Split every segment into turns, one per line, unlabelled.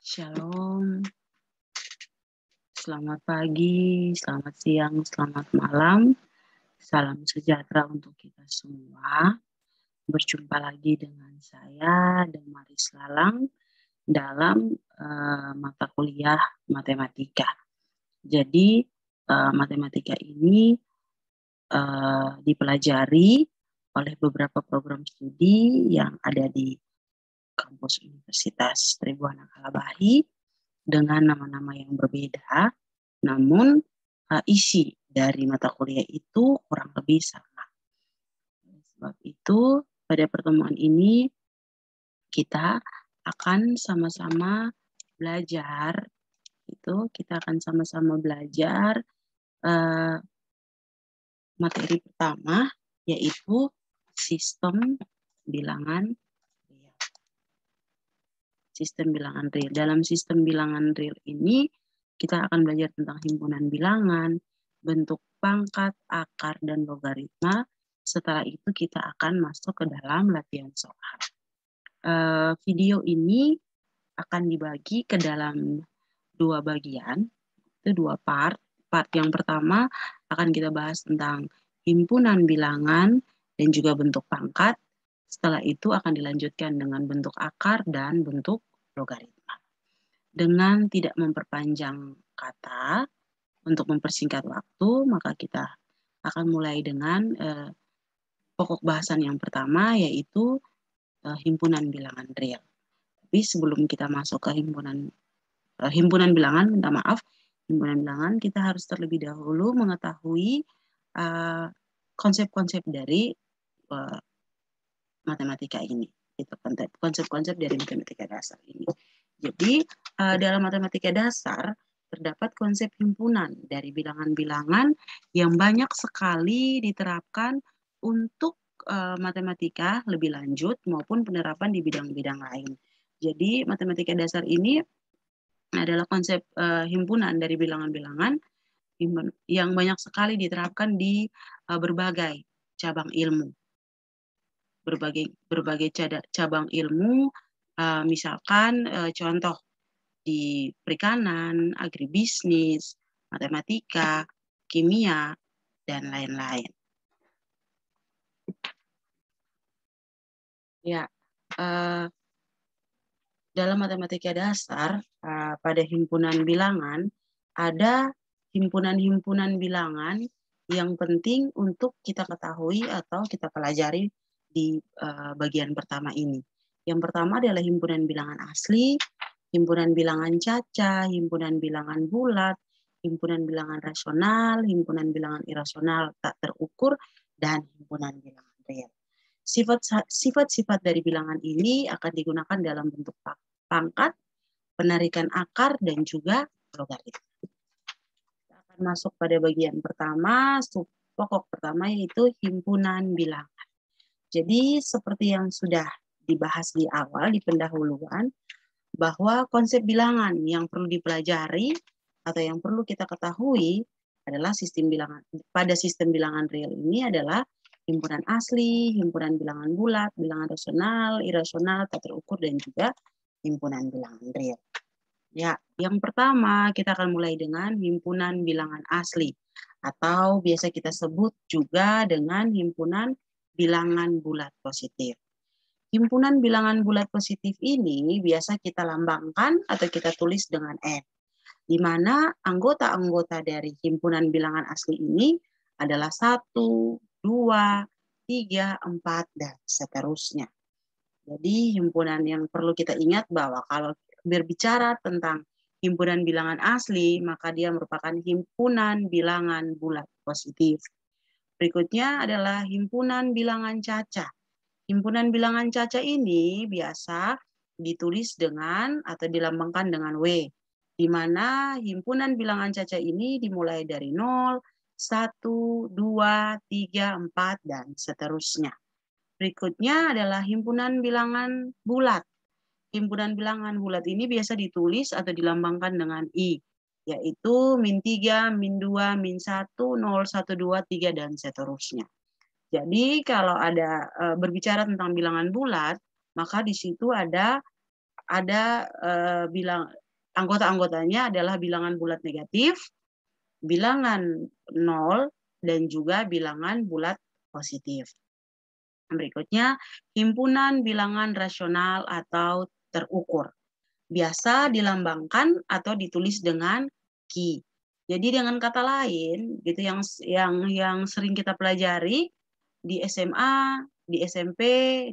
Shalom, selamat pagi, selamat siang, selamat malam. Salam sejahtera untuk kita semua. Berjumpa lagi dengan saya, Damaris Lalang, dalam mata kuliah matematika. Jadi, matematika ini dipelajari oleh beberapa program studi yang ada di kampus Universitas Tribhuwana Kalabahi dengan nama-nama yang berbeda, namun isi dari mata kuliah itu kurang lebih sama. Sebab itu, pada pertemuan ini kita akan sama-sama belajar. Kita akan sama-sama belajar materi pertama, yaitu sistem bilangan real. Sistem bilangan real. Dalam sistem bilangan real ini, kita akan belajar tentang himpunan bilangan, bentuk pangkat, akar, dan logaritma. Setelah itu kita akan masuk ke dalam latihan soal. Video ini akan dibagi ke dalam dua bagian, itu dua part. Part yang pertama akan kita bahas tentang himpunan bilangan dan juga bentuk pangkat. Setelah itu akan dilanjutkan dengan bentuk akar dan bentuk logaritma. Dengan tidak memperpanjang kata, untuk mempersingkat waktu, maka kita akan mulai dengan pokok bahasan yang pertama, yaitu himpunan bilangan real. Tapi sebelum kita masuk ke himpunan bilangan, minta maaf, himpunan bilangan, kita harus terlebih dahulu mengetahui konsep-konsep dari matematika ini, gitu, konsep-konsep dari matematika dasar ini. Jadi dalam matematika dasar terdapat konsep himpunan dari bilangan-bilangan yang banyak sekali diterapkan untuk matematika lebih lanjut maupun penerapan di bidang-bidang lain. Jadi matematika dasar ini adalah konsep himpunan dari bilangan-bilangan yang banyak sekali diterapkan di berbagai cabang ilmu. Berbagai cabang ilmu, misalkan contoh di perikanan, agribisnis, matematika, kimia, dan lain-lain. Ya, dalam matematika dasar, pada himpunan bilangan, ada himpunan-himpunan bilangan yang penting untuk kita ketahui atau kita pelajari di bagian pertama ini. Yang pertama adalah himpunan bilangan asli, himpunan bilangan caca, himpunan bilangan bulat, himpunan bilangan rasional, himpunan bilangan irasional tak terukur, dan himpunan bilangan real. Sifat-sifat dari bilangan ini akan digunakan dalam bentuk pangkat, penarikan akar, dan juga logaritma. Kita akan masuk pada bagian pertama, pokok pertama, yaitu himpunan bilangan. Jadi seperti yang sudah dibahas di awal, di pendahuluan, bahwa konsep bilangan yang perlu dipelajari atau yang perlu kita ketahui adalah sistem bilangan. Pada sistem bilangan real ini adalah himpunan asli, himpunan bilangan bulat, bilangan rasional, irasional, tak terukur, dan juga himpunan bilangan real. Ya, yang pertama kita akan mulai dengan himpunan bilangan asli atau biasa kita sebut juga dengan himpunan bilangan bulat positif. Himpunan bilangan bulat positif ini biasa kita lambangkan atau kita tulis dengan N, di mana anggota-anggota dari himpunan bilangan asli ini adalah 1, 2, 3, 4, dan seterusnya. Jadi himpunan yang perlu kita ingat bahwa kalau berbicara tentang himpunan bilangan asli, maka dia merupakan himpunan bilangan bulat positif. Berikutnya adalah himpunan bilangan caca. Himpunan bilangan caca ini biasa ditulis dengan atau dilambangkan dengan W, di mana himpunan bilangan caca ini dimulai dari 0, 1, 2, 3, 4, dan seterusnya. Berikutnya adalah himpunan bilangan bulat. Himpunan bilangan bulat ini biasa ditulis atau dilambangkan dengan I, yaitu -3, -2, -1, 0, 1, 2, 3, dan seterusnya. Jadi kalau ada berbicara tentang bilangan bulat, maka di situ ada ada anggota-anggotanya adalah bilangan bulat negatif, bilangan 0, dan juga bilangan bulat positif. Berikutnya, himpunan bilangan rasional atau terukur. Biasa dilambangkan atau ditulis dengan ki. Jadi dengan kata lain, gitu yang sering kita pelajari di SMA, di SMP,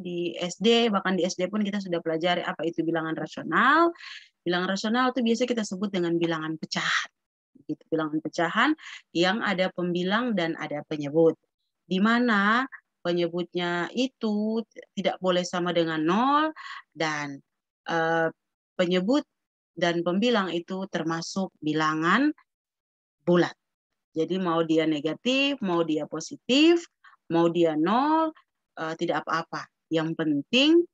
di SD, bahkan di SD pun kita sudah pelajari apa itu bilangan rasional. Bilangan rasional itu biasa kita sebut dengan bilangan pecahan. Gitu, bilangan pecahan yang ada pembilang dan ada penyebut. Di mana penyebutnya itu tidak boleh sama dengan 0 dan penyebut dan pembilang itu termasuk bilangan bulat. Jadi mau dia negatif, mau dia positif, mau dia 0, tidak apa-apa. Yang penting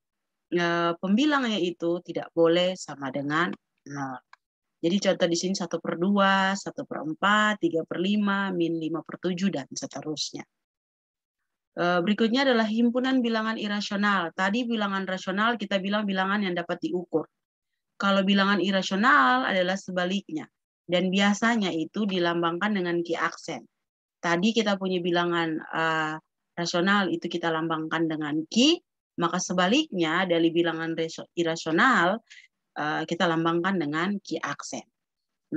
pembilangnya itu tidak boleh sama dengan 0. Jadi contoh di sini 1/2, 1/4, 3/5, min 5/7, dan seterusnya. Berikutnya adalah himpunan bilangan irasional. Tadi bilangan rasional kita bilang bilangan yang dapat diukur. Kalau bilangan irasional adalah sebaliknya. Dan biasanya itu dilambangkan dengan ki aksen. Tadi kita punya bilangan rasional itu kita lambangkan dengan ki, maka sebaliknya dari bilangan irasional kita lambangkan dengan ki aksen.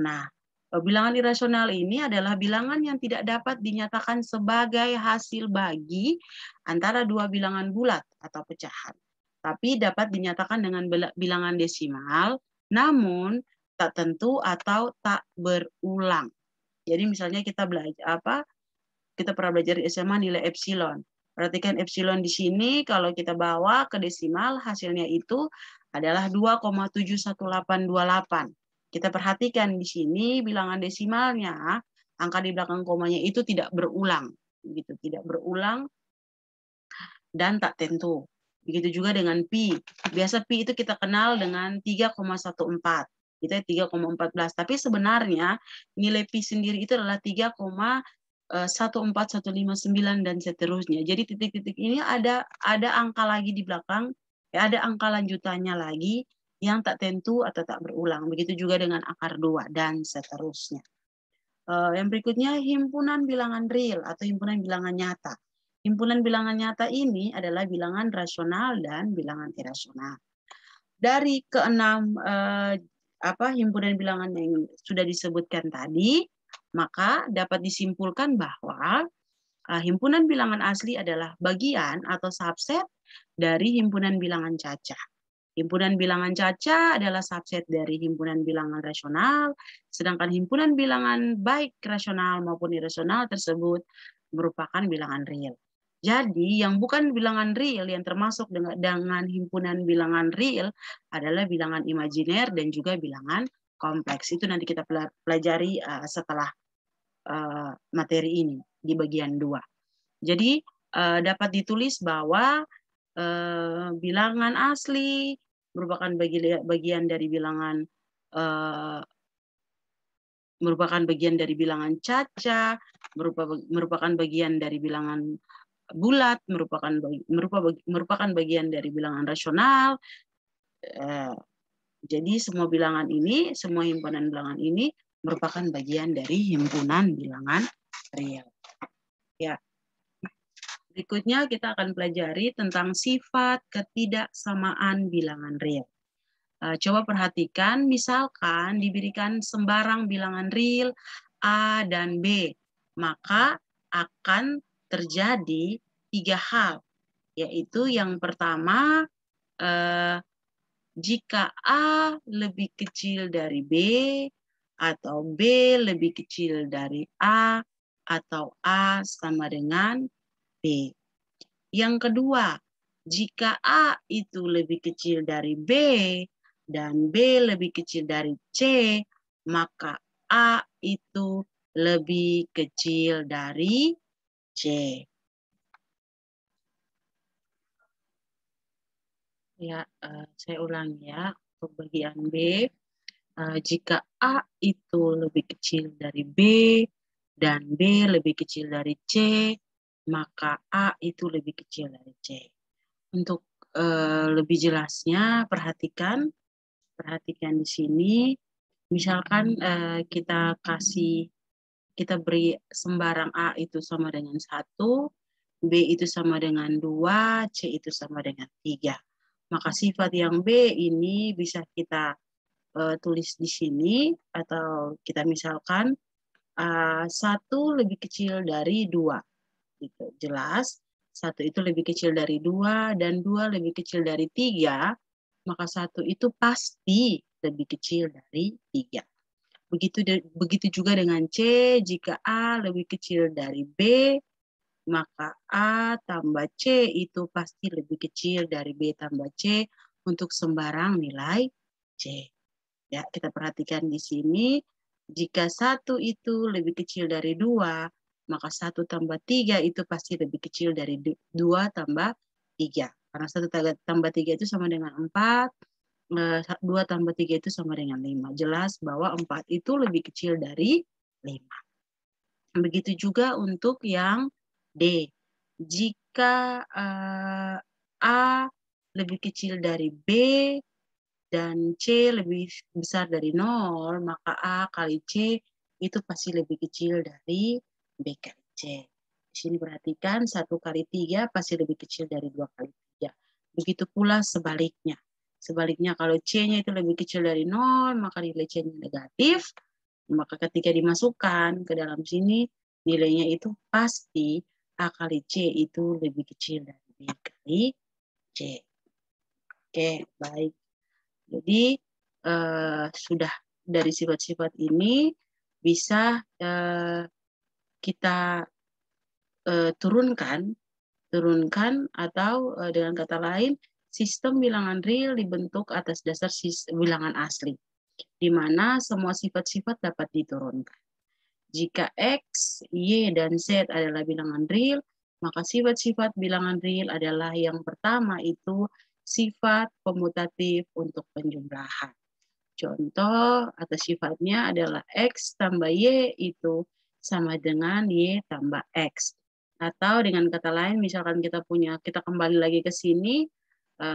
Nah, bilangan irasional ini adalah bilangan yang tidak dapat dinyatakan sebagai hasil bagi antara dua bilangan bulat atau pecahan. Tapi dapat dinyatakan dengan bilangan desimal, namun tak tentu atau tak berulang. Jadi misalnya kita kita pernah belajar di SMA nilai epsilon. Perhatikan epsilon di sini kalau kita bawa ke desimal hasilnya itu adalah 2,71828. Kita perhatikan di sini bilangan desimalnya, angka di belakang komanya itu tidak berulang, gitu, tidak berulang dan tak tentu. Begitu juga dengan pi. Biasa pi itu kita kenal dengan 3,14. Itu 3,14. Tapi sebenarnya nilai pi sendiri itu adalah 3,14159 dan seterusnya. Jadi titik-titik ini ada angka lagi di belakang, ya ada angka lanjutannya lagi yang tak tentu atau tak berulang. Begitu juga dengan akar 2 dan seterusnya. Yang berikutnya himpunan bilangan real atau himpunan bilangan nyata. Himpunan bilangan nyata ini adalah bilangan rasional dan bilangan irasional. Dari keenam himpunan bilangan yang sudah disebutkan tadi, maka dapat disimpulkan bahwa himpunan bilangan asli adalah bagian atau subset dari himpunan bilangan cacah. Himpunan bilangan cacah adalah subset dari himpunan bilangan rasional, sedangkan himpunan bilangan baik rasional maupun irasional tersebut merupakan bilangan real. Jadi yang bukan bilangan real yang termasuk dengan himpunan bilangan real adalah bilangan imajiner dan juga bilangan kompleks. Itu nanti kita pelajari setelah materi ini di bagian 2. Jadi dapat ditulis bahwa bilangan asli merupakan bagian dari bilangan cacah, merupakan bagian dari bilangan bulat, merupakan bagian dari bilangan rasional. Jadi semua himpunan bilangan ini merupakan bagian dari himpunan bilangan real. Ya. Berikutnya kita akan pelajari tentang sifat ketidaksamaan bilangan real. Coba perhatikan, misalkan diberikan sembarang bilangan real A dan B, maka akan terjadi 3 hal, yaitu yang pertama, jika A lebih kecil dari B, atau B lebih kecil dari A, atau A sama dengan B. Yang kedua, jika A itu lebih kecil dari B dan B lebih kecil dari C, maka A itu lebih kecil dari C. Ya, saya ulangi ya untuk bagian B. Jika A itu lebih kecil dari B dan B lebih kecil dari C, maka A itu lebih kecil dari C. Untuk lebih jelasnya, perhatikan perhatikan di sini, misalkan kita beri sembarang A itu sama dengan 1, B itu sama dengan 2, C itu sama dengan 3. Maka sifat yang B ini bisa kita tulis di sini, atau kita misalkan 1 lebih kecil dari 2. Gitu. Jelas, 1 itu lebih kecil dari 2 dan 2 lebih kecil dari 3, maka 1 itu pasti lebih kecil dari 3. Begitu juga dengan C, jika A lebih kecil dari B, maka A tambah C itu pasti lebih kecil dari B tambah C untuk sembarang nilai C. Ya, kita perhatikan di sini, jika 1 itu lebih kecil dari 2, maka 1 tambah 3 itu pasti lebih kecil dari 2 tambah 3. Karena 1 tambah 3 itu sama dengan 4, 2 tambah 3 itu sama dengan 5. Jelas bahwa 4 itu lebih kecil dari 5. Begitu juga untuk yang D. Jika A lebih kecil dari B dan C lebih besar dari 0, maka A kali C itu pasti lebih kecil dari B kali C. Di sini perhatikan 1 kali 3 pasti lebih kecil dari 2 kali 3. Begitu pula sebaliknya. Sebaliknya kalau C-nya itu lebih kecil dari 0, maka nilai C-nya negatif. Maka ketika dimasukkan ke dalam sini, nilainya itu pasti A kali C itu lebih kecil dari B kali C. Oke, baik. Jadi sudah dari sifat-sifat ini bisa kita turunkan atau dengan kata lain sistem bilangan real dibentuk atas dasar bilangan asli, di mana semua sifat-sifat dapat diturunkan. Jika X, Y, dan Z adalah bilangan real, maka sifat-sifat bilangan real adalah yang pertama itu sifat komutatif untuk penjumlahan. Contoh atau sifatnya adalah X tambah Y itu sama dengan Y tambah X. Atau dengan kata lain, misalkan kita kembali lagi ke sini,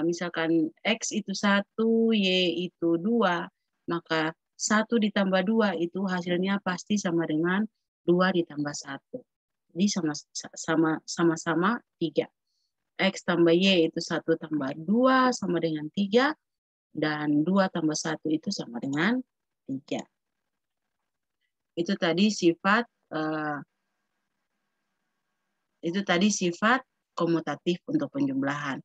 misalkan X itu 1, Y itu 2, maka 1 ditambah 2 itu hasilnya pasti sama dengan 2 ditambah 1. Jadi sama-sama 3. X tambah Y itu 1 tambah 2 sama dengan 3, dan 2 tambah 1 itu sama dengan 3. Itu tadi sifat komutatif untuk penjumlahan.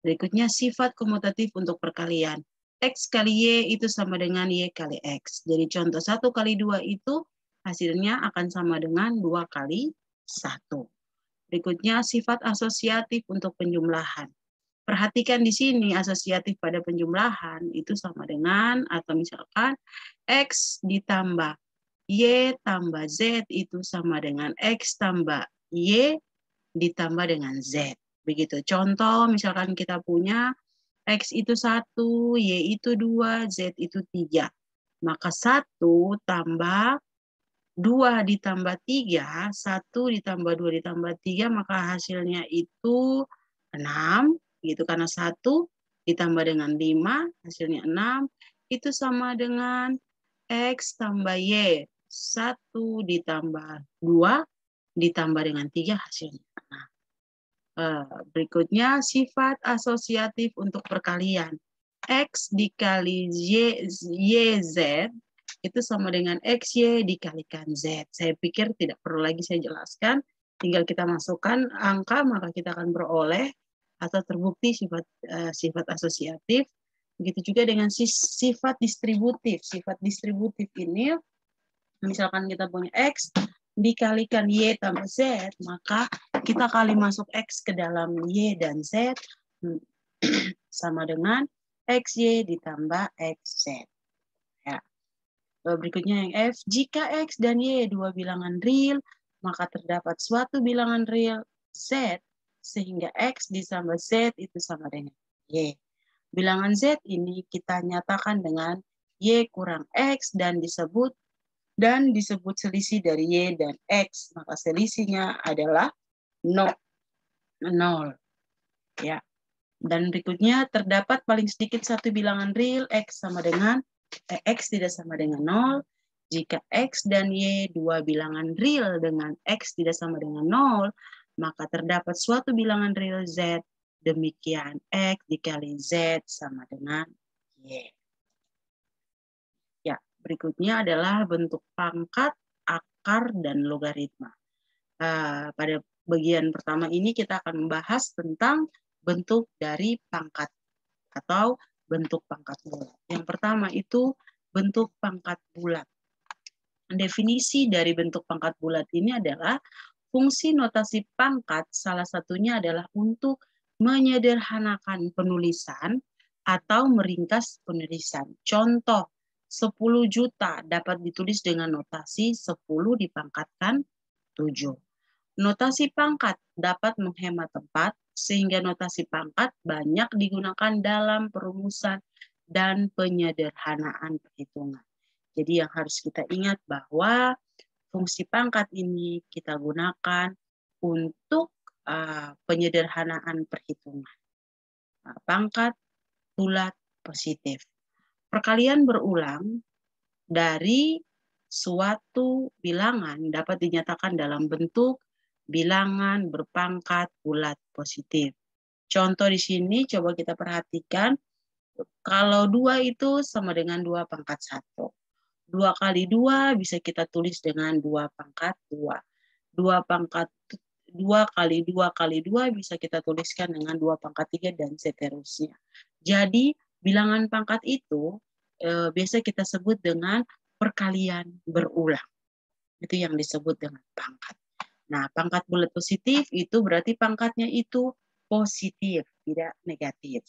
Berikutnya sifat komutatif untuk perkalian. X kali Y itu sama dengan Y kali X. Jadi contoh 1 kali 2 itu hasilnya akan sama dengan 2 kali 1. Berikutnya sifat asosiatif untuk penjumlahan. Perhatikan di sini asosiatif pada penjumlahan itu sama dengan, atau misalkan X ditambah Y tambah Z itu sama dengan X tambah Y ditambah dengan Z. Begitu. Contoh misalkan kita punya X itu 1, Y itu 2, Z itu 3. Maka 1 tambah 2 ditambah 3, 1 ditambah 2 ditambah 3, maka hasilnya itu 6. Gitu, karena 1 ditambah dengan 5, hasilnya 6. Itu sama dengan X tambah Y. 1 ditambah 2 ditambah dengan 3 hasilnya. Nah, berikutnya sifat asosiatif untuk perkalian. X dikali YZ itu sama dengan XY dikalikan Z. Saya pikir tidak perlu lagi saya jelaskan. Tinggal kita masukkan angka, maka kita akan beroleh atau terbukti sifat asosiatif. Begitu juga dengan sifat distributif. Sifat distributif ini, misalkan kita punya X dikalikan Y tambah Z, maka kita kali masuk X ke dalam Y dan Z sama dengan XY ditambah XZ. Ya. Berikutnya yang F, jika X dan Y dua bilangan real, maka terdapat suatu bilangan real Z, sehingga X ditambah Z itu sama dengan Y. Bilangan Z ini kita nyatakan dengan Y kurang X dan disebut selisih dari Y dan X. Maka selisihnya adalah 0. Ya. Dan berikutnya terdapat paling sedikit satu bilangan real X tidak sama dengan 0. Jika X dan Y dua bilangan real dengan X tidak sama dengan 0, maka terdapat suatu bilangan real Z. Demikian X dikali Z sama dengan Y. Ya, berikutnya adalah bentuk pangkat, akar, dan logaritma. Pada bagian pertama ini kita akan membahas tentang bentuk dari pangkat atau bentuk pangkat bulat. Yang pertama itu bentuk pangkat bulat. Definisi dari bentuk pangkat bulat ini adalah fungsi notasi pangkat salah satunya adalah untuk menyederhanakan penulisan atau meringkas penulisan. Contoh, 10 juta dapat ditulis dengan notasi 10 dipangkatkan 7. Notasi pangkat dapat menghemat tempat, sehingga notasi pangkat banyak digunakan dalam perumusan dan penyederhanaan perhitungan. Jadi yang harus kita ingat bahwa fungsi pangkat ini kita gunakan untuk penyederhanaan perhitungan. Pangkat bulat positif. Perkalian berulang dari suatu bilangan dapat dinyatakan dalam bentuk bilangan berpangkat bulat positif. Contoh di sini coba kita perhatikan, kalau 2 itu sama dengan 2 pangkat 1. 2 kali 2 bisa kita tulis dengan 2 pangkat 2. 2 kali 2 kali 2 bisa kita tuliskan dengan 2 pangkat 3 dan seterusnya. Jadi bilangan pangkat itu biasa kita sebut dengan perkalian berulang. Itu yang disebut dengan pangkat. Nah, pangkat bulat positif itu berarti pangkatnya itu positif, tidak negatif.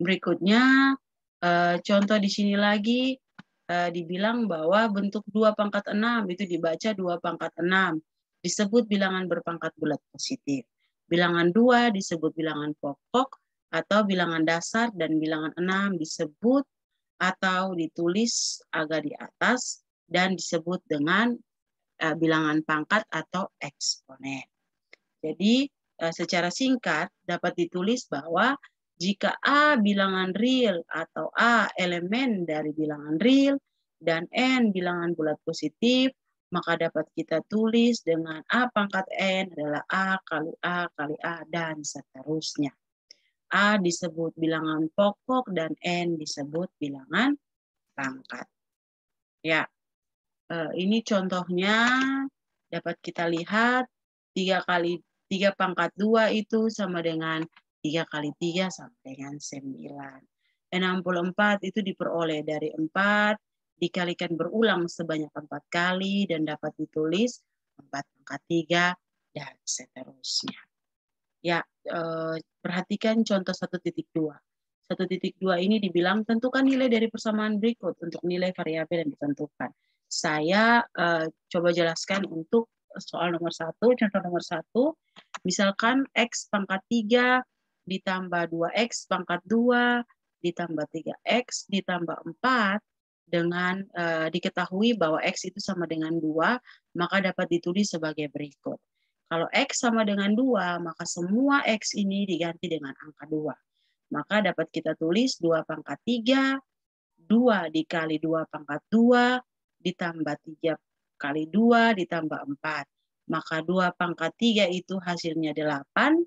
Berikutnya, contoh di sini lagi, dibilang bahwa bentuk 2 pangkat 6 itu dibaca 2 pangkat 6. Disebut bilangan berpangkat bulat positif. Bilangan 2 disebut bilangan pokok atau bilangan dasar, dan bilangan 6 disebut atau ditulis agak di atas dan disebut dengan bilangan pangkat atau eksponen. Jadi secara singkat dapat ditulis bahwa jika A bilangan real atau A elemen dari bilangan real dan N bilangan bulat positif, maka dapat kita tulis dengan A pangkat N adalah A kali A dan seterusnya. A disebut bilangan pokok dan N disebut bilangan pangkat. Ya. Ini contohnya dapat kita lihat 3 pangkat 2 itu sama dengan 3 kali 3 sama dengan 9. 64 itu diperoleh dari 4 dikalikan berulang sebanyak 4 kali dan dapat ditulis 4 pangkat 3 dan seterusnya. Ya, perhatikan contoh 1.2. 1.2 ini dibilang tentukan nilai dari persamaan berikut untuk nilai variabel yang ditentukan. Saya coba jelaskan untuk soal nomor 1, contoh nomor 1. Misalkan X pangkat 3 ditambah 2X pangkat 2 ditambah 3X ditambah 4 dengan diketahui bahwa X itu sama dengan 2, maka dapat ditulis sebagai berikut. Kalau X sama dengan 2, maka semua X ini diganti dengan angka 2. Maka dapat kita tulis 2 pangkat 3, 2 dikali 2 pangkat 2, ditambah 3 kali 2, ditambah 4. Maka 2 pangkat 3 itu hasilnya 8,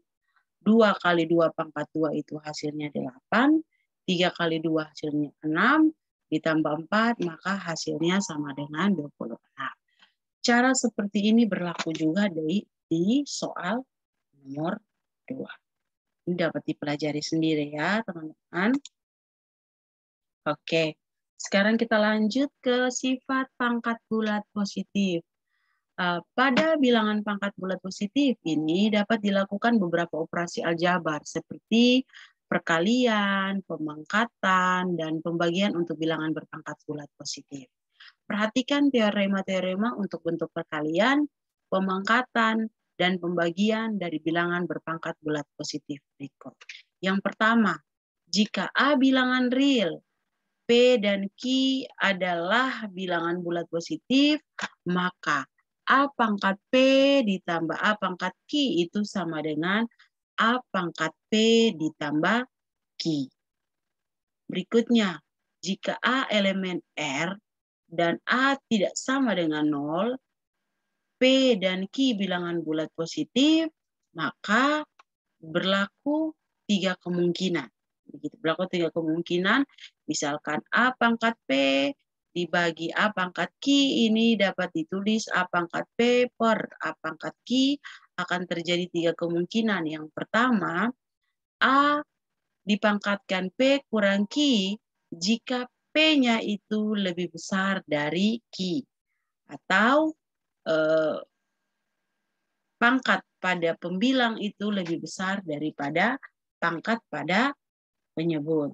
2 kali 2 pangkat 2 itu hasilnya 8, 3 kali 2 hasilnya 6, ditambah 4, maka hasilnya sama dengan 26. Cara seperti ini berlaku juga di soal nomor 2. Ini dapat dipelajari sendiri ya, teman-teman. Oke, sekarang kita lanjut ke sifat pangkat bulat positif. Pada bilangan pangkat bulat positif ini dapat dilakukan beberapa operasi aljabar seperti perkalian, pemangkatan, dan pembagian untuk bilangan berpangkat bulat positif. Perhatikan teorema-teorema untuk bentuk perkalian, pemangkatan, dan pembagian dari bilangan berpangkat bulat positif berikut. Yang pertama, jika A bilangan real, P dan Q adalah bilangan bulat positif, maka A pangkat P ditambah A pangkat Q itu sama dengan A pangkat P ditambah Q. Berikutnya, jika A elemen R dan A tidak sama dengan 0, P dan Q bilangan bulat positif, maka berlaku 3 kemungkinan. Begitu, berlaku 3 kemungkinan, misalkan A pangkat P dibagi A pangkat Q, ini dapat ditulis A pangkat P per A pangkat Q, akan terjadi 3 kemungkinan. Yang pertama, A dipangkatkan P kurang Q jika P-nya itu lebih besar dari Q. Atau pangkat pada pembilang itu lebih besar daripada pangkat pada penyebut.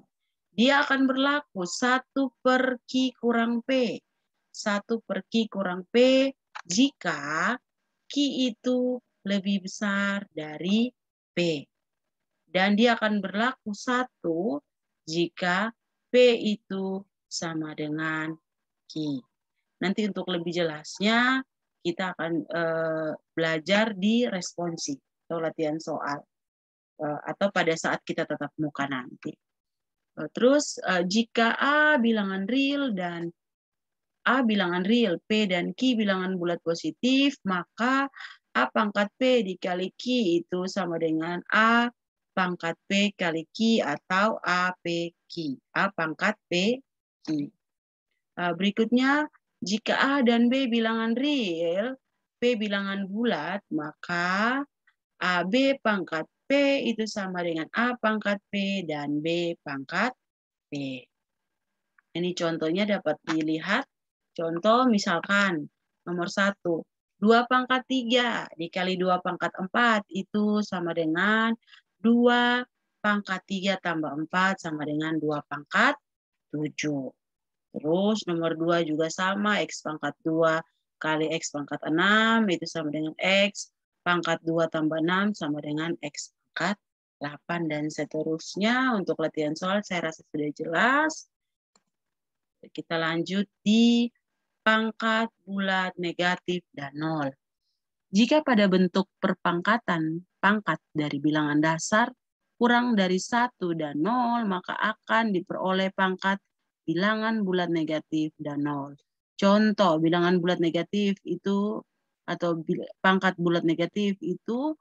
Dia akan berlaku 1 per Q kurang P. 1 per Q kurang P jika Q itu lebih besar dari P. Dan dia akan berlaku 1 jika P itu sama dengan Q. Nanti untuk lebih jelasnya, kita akan belajar di responsi atau latihan soal. Atau pada saat kita tatap muka nanti. Terus jika A bilangan real dan A bilangan real, P dan Q bilangan bulat positif, maka A pangkat P dikali Q itu sama dengan A pangkat P kali Q atau APQ. A pangkat P Q. Berikutnya, jika A dan B bilangan real, P bilangan bulat, maka AB pangkat P itu sama dengan A pangkat P dan B pangkat P. Ini contohnya dapat dilihat. Contoh misalkan nomor 1, 2 pangkat 3 dikali 2 pangkat 4 itu sama dengan 2 pangkat 3 tambah 4 sama dengan 2 pangkat 7. Terus nomor 2 juga sama, X pangkat 2 kali X pangkat 6 itu sama dengan X pangkat 2 tambah 6 sama dengan X pangkat 8 dan seterusnya. Untuk latihan soal saya rasa sudah jelas. Kita lanjut di pangkat bulat negatif dan 0. Jika pada bentuk perpangkatan pangkat dari bilangan dasar kurang dari 1 dan 0, maka akan diperoleh pangkat bilangan bulat negatif dan 0. Contoh bilangan bulat negatif itu atau pangkat bulat negatif itu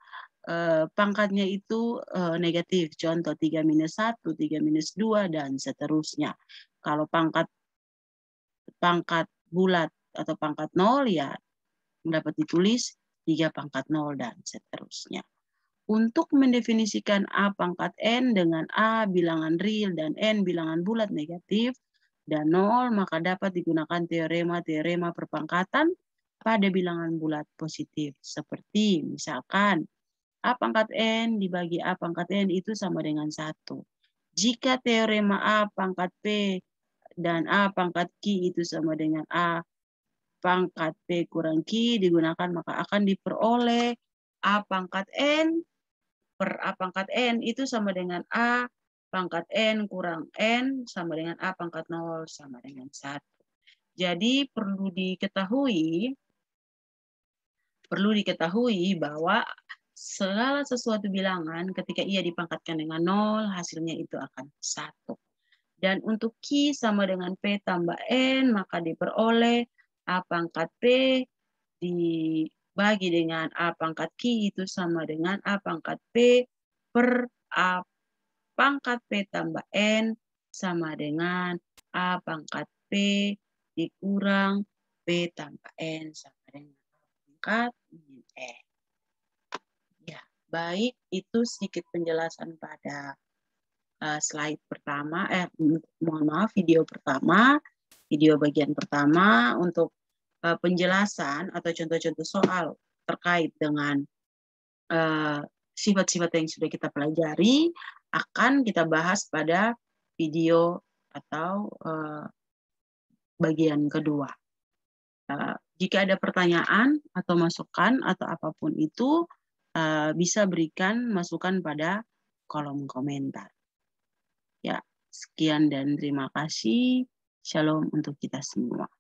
pangkatnya itu negatif. Contoh 3 minus 1, 3 minus 2, dan seterusnya. Kalau pangkat bulat atau pangkat 0 ya dapat ditulis 3 pangkat 0 dan seterusnya. Untuk mendefinisikan A pangkat N dengan A bilangan real dan N bilangan bulat negatif dan 0, maka dapat digunakan teorema-teorema perpangkatan pada bilangan bulat positif. Seperti misalkan A pangkat N dibagi A pangkat N itu sama dengan 1. Jika teorema A pangkat P dan A pangkat Q itu sama dengan A pangkat P kurang Q digunakan, maka akan diperoleh A pangkat N per A pangkat N itu sama dengan A pangkat N kurang N sama dengan A pangkat 0 sama dengan 1. Jadi perlu diketahui bahwa segala sesuatu bilangan ketika ia dipangkatkan dengan 0, hasilnya itu akan 1. Dan untuk Q sama dengan P tambah N, maka diperoleh A pangkat P dibagi dengan A pangkat Q itu sama dengan A pangkat P per A pangkat P tambah N sama dengan A pangkat P dikurang P tambah N sama dengan A pangkat N. Ya, baik, itu sedikit penjelasan pada slide pertama, video bagian pertama untuk penjelasan atau contoh-contoh soal terkait dengan sifat-sifat yang sudah kita pelajari akan kita bahas pada video atau bagian kedua. Jika ada pertanyaan atau masukan atau apapun itu, bisa berikan masukan pada kolom komentar. Ya, sekian dan terima kasih. Shalom untuk kita semua.